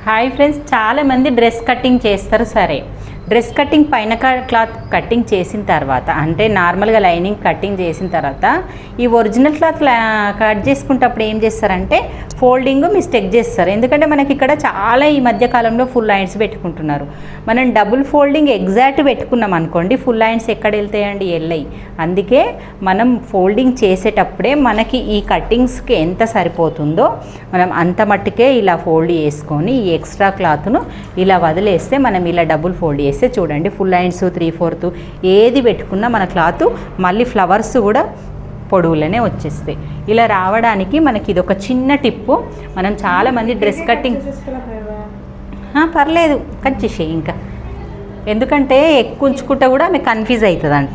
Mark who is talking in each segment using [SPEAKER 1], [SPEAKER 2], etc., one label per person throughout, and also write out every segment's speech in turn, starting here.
[SPEAKER 1] Hi friends, చాలామంది dress cutting చేస్తారు. సరే, డ్రెస్ కటింగ్ పైన క్లాత్ కటింగ్ చేసిన తర్వాత, అంటే నార్మల్గా లైనింగ్ కటింగ్ చేసిన తర్వాత ఈ ఒరిజినల్ క్లాత్ కట్ చేసుకుంటప్పుడు ఏం చేస్తారంటే ఫోల్డింగ్ మిస్టేక్ చేస్తారు. ఎందుకంటే మనకి ఇక్కడ చాలా ఈ మధ్య కాలంలో ఫుల్ లైన్స్ పెట్టుకుంటున్నారు. మనం డబుల్ ఫోల్డింగ్ ఎగ్జాక్ట్ పెట్టుకున్నాం అనుకోండి, ఫుల్ లైన్స్ ఎక్కడ వెళ్తాయండి? వెళ్ళాయి. అందుకే మనం ఫోల్డింగ్ చేసేటప్పుడే మనకి ఈ కటింగ్స్కి ఎంత సరిపోతుందో మనం అంత మట్టుకే ఇలా ఫోల్డ్ చేసుకొని ఈ ఎక్స్ట్రా క్లాత్ను ఇలా వదిలేస్తే, మనం ఇలా డబుల్ ఫోల్డ్ చేస్తే చూడండి, ఫుల్ లైన్స్ 3/4 ఏది పెట్టుకున్నా మన క్లాత్ మళ్ళీ ఫ్లవర్స్ కూడా పొడవులనే వచ్చేస్తాయి. ఇలా రావడానికి మనకి ఇది ఒక చిన్న టిప్పు. మనం చాలామంది డ్రెస్ కటింగ్ పర్లేదు కట్ చేసేయి, ఇంకా ఎందుకంటే ఎక్కువ ఉంచుకుంటే కూడా మీకు కన్ఫ్యూజ్ అవుతుందండి.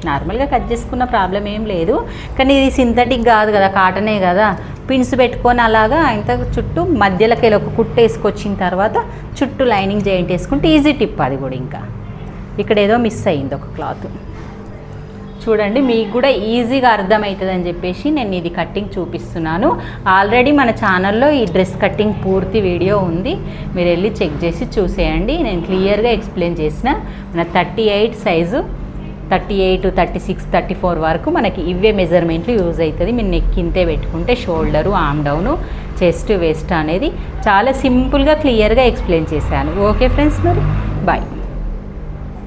[SPEAKER 1] నార్మల్గా కట్ చేసుకున్న ప్రాబ్లం ఏం లేదు, కానీ ఇది సింథటిక్ కాదు కదా, కాటనే కదా. పిన్స్ పెట్టుకొని అలాగా ఇంత చుట్టూ మధ్యలోకి ఒక కుట్టు వేసుకొచ్చిన తర్వాత చుట్టూ లైనింగ్ జాయింట్ వేసుకుంటే ఈజీ టిప్. అది కూడా ఇంకా ఇక్కడ ఏదో మిస్ అయ్యింది ఒక క్లాత్. చూడండి, మీకు కూడా ఈజీగా అర్థమవుతుందని చెప్పేసి నేను ఇది కటింగ్ చూపిస్తున్నాను. ఆల్రెడీ మన ఛానల్లో ఈ డ్రెస్ కటింగ్ పూర్తి వీడియో ఉంది, మీరు వెళ్ళి చెక్ చేసి చూసేయండి. నేను క్లియర్గా ఎక్స్ప్లెయిన్ చేసిన. మన 38 సైజు 38, 36, 34 వరకు మనకి ఇవే మెజర్మెంట్లు యూజ్ అవుతుంది. మీరు నెక్ ఇంతే పెట్టుకుంటే shoulder, arm down, chest, waste అనేది చాలా సింపుల్గా క్లియర్గా ఎక్స్ప్లెయిన్ చేశాను. ఓకే ఫ్రెండ్స్, మరి బాయ్.